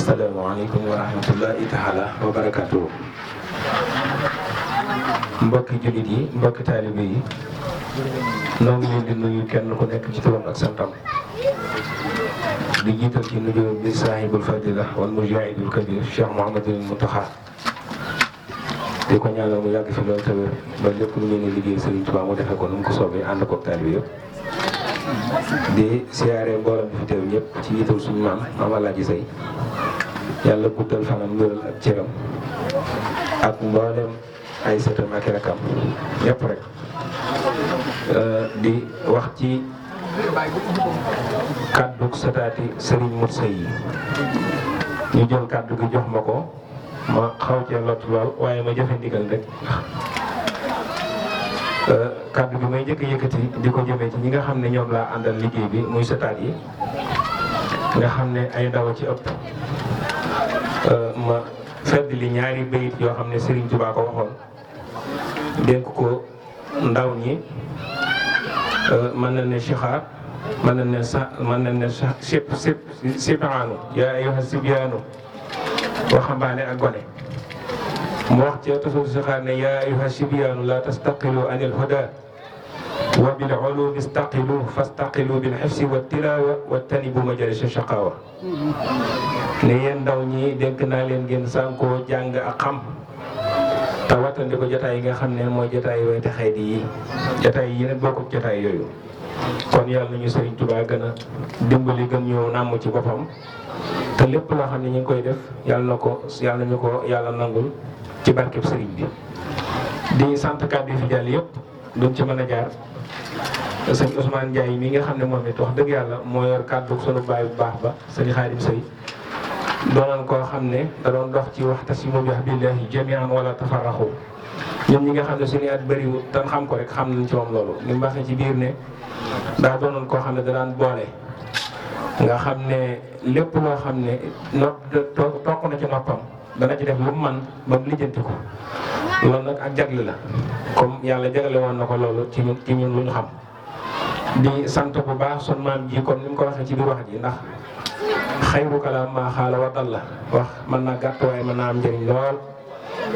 asalaamaaleykum wa rahmatullahi taala wa barakatuh. Mbokki jullit yi, mbokki taalibe yi, noo ngi leen di nuyu kenn ku nekk ci turam ak santam. di jiital ci nuyu bi saahibul fadila wal mujahidul kabir Cheikh Mouhamadul Mountakha. di ko ñaanal mu yàgg fi loolu te wér ba lépp lu ngeen di liggéey Serigne Touba mu defee ko nu mu ko soobee ànd koog taalibe yëpp. di siyaare mbooloo mi fi teew ñëpp ci jiital suñu maam Alaaji Sey yàlla guddal fanam wéral ak cëram ak mboolem ay sëtam ak rakam ñëpp rek di wax ci kàddu sëtaati Serigne Moussa yi ñu jël kàddu gi jox ma ko ma xaw cee lot lool waaye ma jëfe ndigal rek kàddu gi may njëkk yëkkati di ko jëmee ci ñi nga xam ne ñoom laa àndal liggéey bi muy sëtaat yi nga xam ne ay ndaw ci ëpp ma fedd li ñaari bayit yoo xam ne Serigne Touba ko waxoon dénk ko ndaw ñi mën na ne sixaar mën na ne sibaanu yaa ayyuha sibyaanu waxambaane ak gone mu wax ci tasul sixaar ne yaa ayyuha sibyaanu la tastaqilu anil huda wa bil ulumi istaqilu fastaqilu bil hifsi wa tilawa wa tanibu majalis shaqawa ne yéen ndaw ñi dénk naa leen ngeen sànkoo jàng ak xam te wattandi ko jotaay yi nga xam ne mooy jotaay yooyu texee di yi jotaay yi nag bokkul jotaay yooyu kon yàlla nañu Serigne Touba gën a dimbali gën ñëw nàmm ci boppam te lépp loo xam ne ñu ngi koy def yàlla nañu ko yàlla nangul ci barkeb Serigne bi di sant kàddu yi fi jàll yëpp duñ ci mën a jaar sëñ Ousmane Ndiaye mi nga xam ne moom it wax dëgg yàlla moo yor kàddu sunu baay bu baax ba sëñ Xaadim Sey doonoon koo xam ne da doon dox ci waxtasimu bi hablillahi jami'an wala tafarraqu ñoom ñi nga xam ne suñu at bëriwul tan xam ko rek xam nañ ci moom loolu ni mu waxee ci biir ne daa doonoon koo xam ne da daan boole nga xam ne lépp loo xam ne toq na ci noppam dana ci def lu mu man ba mu lijjanti ko loolu nag ak jagle la comme yàlla jagle woon na ko loolu ci ñun lu ñu xam di sant bu baax sun maam ji comme ni mu ko waxee ci biir wax ji ndax xayru kalaam maa xaala wa dalla wax mën naa gàtt waaye mën naa am njëriñ lool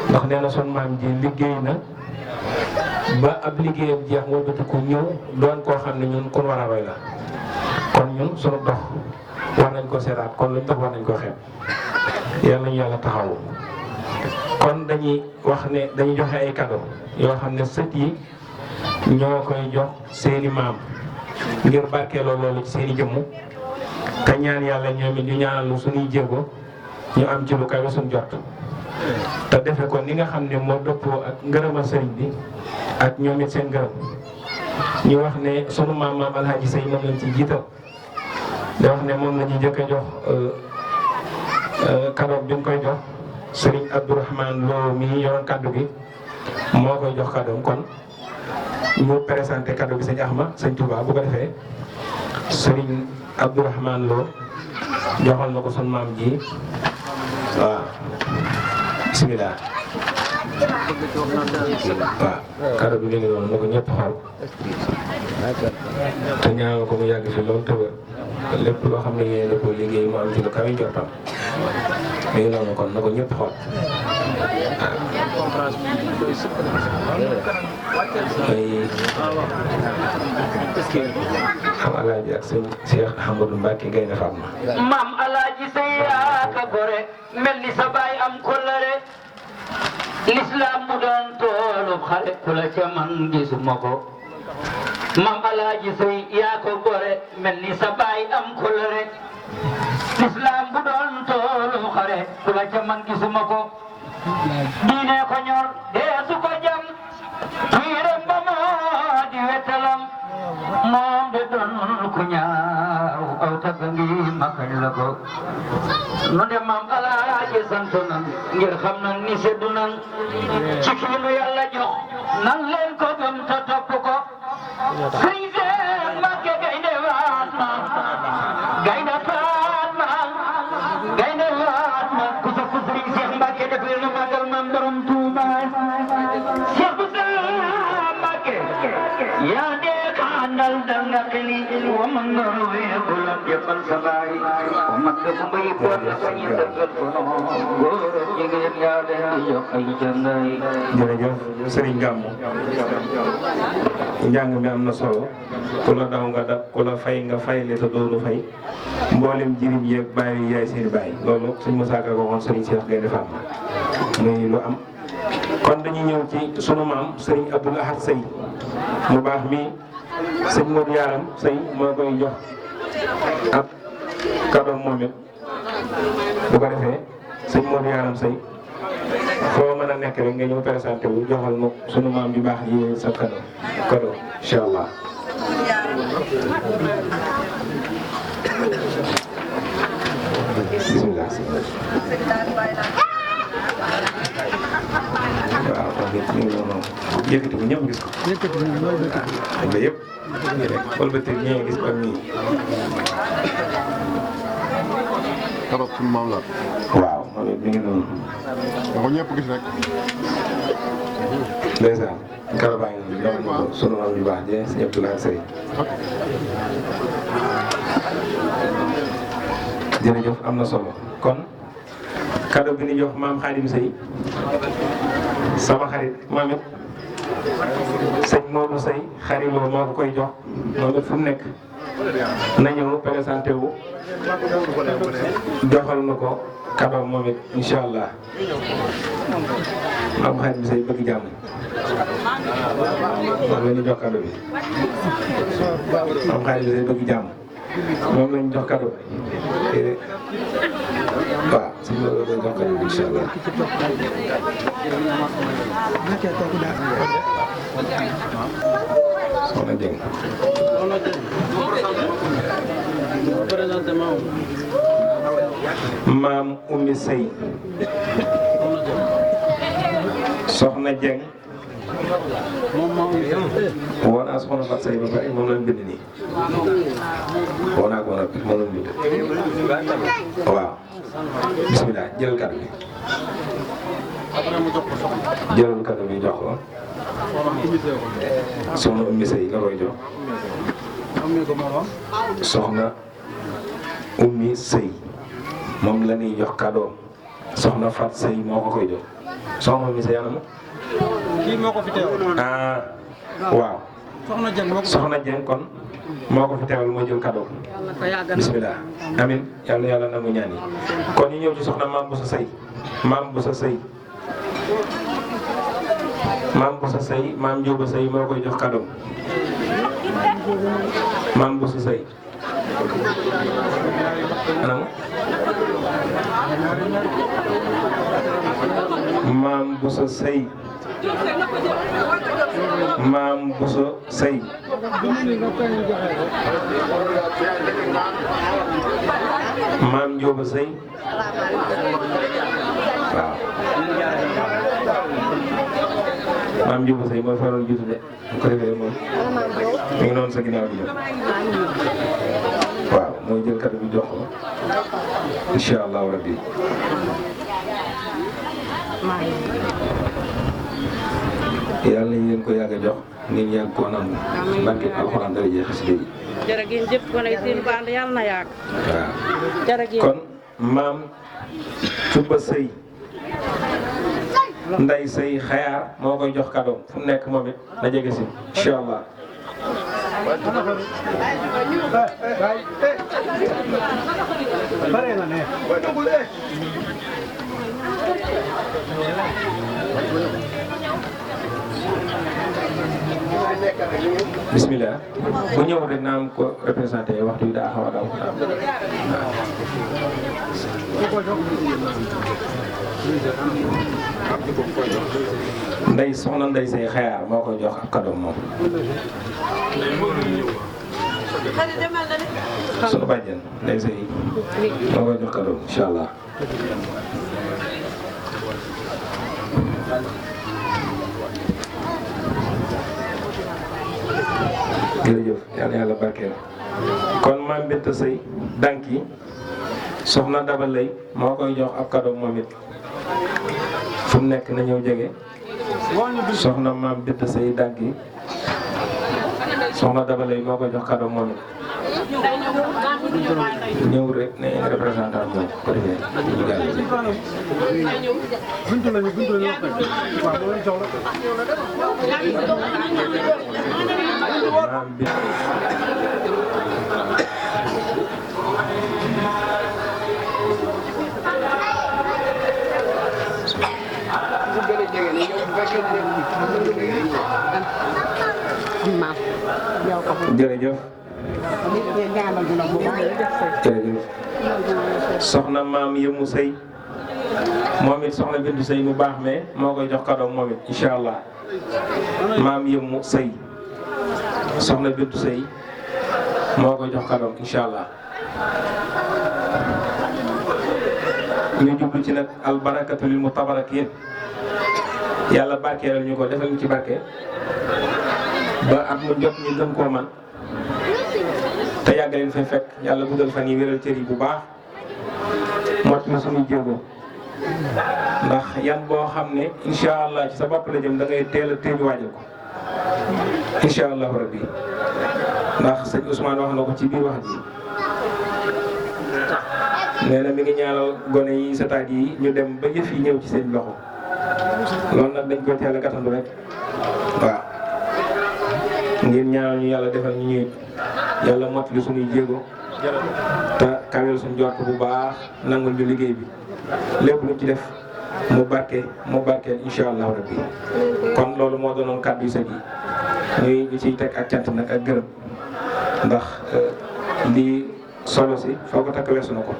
ndax nee na sun maam ji liggéey na ba ab liggéeyam jeex moo bëtiku ñëw doon koo xam ne ñun kon war a roy la kon ñun sunu dox war nañ ko seetaat kon luñ dox war nañ ko xeeb yàlla nañu yàlla taxawu kon dañuy wax ne dañuy joxe ay cadeau yoo xam ne sët yi ñoo koy jox seeni maam ngir barkeeloo loolu ci seeni jëmm te ñaan yàlla ñoom it ñu ñaanal lu suñuy jéego ñu am ci lu kawe suñ jot te defe ko ni nga xam ne moo dëppoo ak ngërëmal sëriñ bi ak ñoom it seen ngërëm ñu wax ne sunu maam Alhaji Sey moom lañ ci jiital di wax ne moom la ñu njëkk a jox cadeau bi ñu koy jox Serigne Abdourahmane Lo mi yoroon kaddu gi moo koy jox cadeau kon ñu présenté cadeau bi sëñ Ahma sëñ Touba bu ko defee Serigne Abdourahmane Lo joxal na ko sunu maam ji waaw bisimilah. waaw cadeau bi léegi noonu na ko ñëpp xool te ñaanal ko mu yàgg fi loolu te wér lépp loo xam ne yéen a ko liggéey mu am ci lu kawe njortam léegi noonu kon na ko ñëpp xool am alaaji ak sëñ Cheikh Ahmadou Mbacke Gaynde Fatma maam alaaji Sey yaa ka gore mel ni sa baay am kollare l'islam mu doon toolub xale ku la ca man gisuma ko maam alaaji Sey yaa ko gore mel ni sa baay am kollare l'islam bu doon toolub xale ku la ca man gisuma ko diine ko ñor deesu ko jam tiiram ba moo di wetalam moom de doon ku ñaaw aw tagga ngi makañ la ko nu de maam alaaji sant nan ngir xam nan ni seddu nan ci kii nu yàlla jox nan leen ko gëm te topp ko sëriñ Seex Mbàkke Gaynde Fatma Gaynde Fatma Gaynde Fatma ku sa ku sëriñ Seex Mbàkke def leen magal maam borom Tuuba Seex bu Mbàkke yaa dee ka àndal dal nga xeli wa man nga ruwee jëmbal sa baay man de bu may boot la ko ñu dëggal ko noonu góor ak jigéen yaa leen di jox ay jëndaay. jërëjëf Serigne Gamou njàng mi am na solo ku la daw nga dab ku la fay nga fay le te doonu fay mboolem jirim yeeg bàyyi yaay seeni bàyyi loolu sëñ Moussa Ka ko waxoon Serigne Cheikh Gaïndé Fatma muy lu am. kon dañuy ñëw ci sunu maam Serigne Abdoul Ahad Sey mu baax mi sëñ Modou Yaram Sey moo koy jox ak kadoom moom it bu ko defee sëñ Modou Yaram Sey foo mën a nekk rek nga ñëw présenté wu joxal ma sunu maam bi baax yi sa kado incha allah. bisimilah. waaw kon it ñu ngi noonu yëkkati ko ñëpp gis ko. yëkkati ko ñëpp loolu la yëpp. xool ba tey ñëwee gis ko ak nii. keroog suñu maam la. waaw moom it mi ngi noonu. da ko ñëpp gis rek. ndeysaan keroog baa ngi noonu jox sunu maam yu baax jee si ñëpp laa sëy. jërëjëf am na solo kon cadeau bi ni jox maam Xaadim Sey sama xarit moom it sëñ Modou Sey xarit moo ko koy jox moom it fu mu nekk na ñëw présenté wu joxal na ko cadeau moom it incha allah maam Xaadim Sey bëgg jàmm moom la ñu jox cadeau bi maam Xaadim Sey bëgg jàmm moom la ñu jox cadeau bi waaw sëñ Modou la koy jox cadeau bi incha allah. soxna Dieng. maam Oumy Sey. soxna Dieng. woo naa soxna Fatou Sey ba pare moom lañ bind nii. woo naa ko woon ak moom lañ bind. waaw. bisimilah jëlal kàddu bi. jëlal kàddu bi jox ko. soxna Oumy Sey nga koy jox. soxna Oumy Sey moom la ñuy jox kàddoom. soxna Fatou Sey moo ko koy jox. soxna Oumy Sey anam. kii moo ko fi teewal. ah waaw. Soxna Dieng moo ko soxna Dieng kon moo ko fi teewal moo jël kàddoom. bisimilah amin yàlla yàlla nangu ñaan yi kon ñu ñëw ci soxna maam Boussa Sey maam Boussa Sey maam Boussa Sey maam Njóoba Sey moo koy jox kàddoom maam Boussa Sey anam maam Boussa Sey maam Boussa Sey maam Njóoba Sey waaw maam Njóoba Sey mooy faral jiitu de bu ko defee moom mi ngi noonu sa ginnaaw di ñëw waaw mooy jël kàddu bi jox ko incha allahu rabbi yàlla nañu leen ko yàgg a jox ngeen yàgg koo nangu barke alxuraan dara jeex si léegi. jërëjëf kon ay seen band yàlla na yàgg. waaw jërëjëf kon maam Tuba Sey Nday Sey xayaar moo koy jox kàddoom fu mu nekk moom it na jege si incha allah. bismillah bu ñëw rek naa am ko représenté waxtu bi daa xaw a daw ndey soxna Ndey Sey xayaar moo koy jox ab cadeau moom sunu bàjjen Ndey Sey moo koy jox cadeau incha allah. jërëjëf yàlla yàlla barkeel kon maam Binta Sey danki soxna Daba Lay moo koy jox ab cadeau moom it fu mu nekk na ñëw jege soxna maam Binta Sey danki soxna Daba Lay moo koy jox cadeau moom it ñëw rek ne représentant ñëw ko defee ñu gàll buntu lañu wax nag waaw loolu soxla maam bi jërëjëf soxna maam yëmu sëy moom it soxna bintu sëy mu baax mais moo koy jox cadeau moom it incha allah maam yëmu sëy soxna bintu sëy moo koy jox cadeau incha allah ñu jublu ci nag albarakatu lil mutabarakin yàlla barkeelal ñu ko defal ñu ci barke ba at mu jot ñu gën koo man te yàgg leen fay fekk yàlla guddal fan yi wéral cër yi bu baax mot na suñuy jéego ndax yan boo xam ne incha allah ci sa bopp la jëm da ngay teel a téeñu waajal ko incha allahu rabbi ndax sëñ Ousmane wax na ko ci biir wax ji nee na mi ngi ñaanal gone yi sataat yi ñu dem ba yëf yi ñëw ci seen loxo loolu nag dañ koy teel a gàttandu rek waaw ngir ñaanal ñu yàlla defal ñu ñuy yàlla mottali suñuy jéego te kawel suñu jort bu baax nangul ñu liggéey bi lépp luñ ci def mu barkeel incha allahu rabbi kon loolu moo doonoon kàddu yu sëñ yi ñu ciy teg ak cant nag ak gërëm ndax lii solo si foo ko takk weesu na ko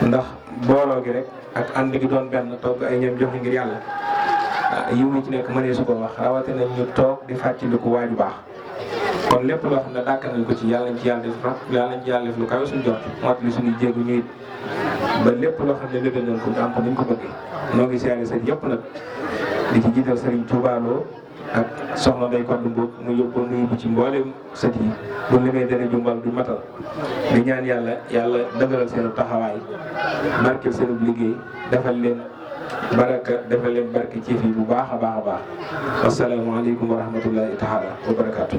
ndax booloo gi rek ak ànd gi doon benn togg ay ñoom joxe ngir yàlla yiw mi ci nekk mënee su ko wax rawatina ñu toog di fàttaliku waaju baax kon lépp loo xam ne dàkk nañ ko ci yàlla nañ ci yàlla def lu kawe suñu jot moo li suñuy jéegu ñuy ba lépp loo xam ne léegi nañ ko ñu am ko ni ñu ko bëggee noo ngi siyaare sëñ yëpp nag di ci jiital Serigne Touba Lo ak soxna Ndeye Kodou Mboup mu yóbbu nuyu bu ci mboolem sët yi bu limee dana jumbal du matal di ñaan yàlla dëgëral seen taxawaay barkeel seen liggéey defal leen barke ci fi bu baax a baax a baax wasalaamaaleykum wa rahmatullahi taala wa barakaatu.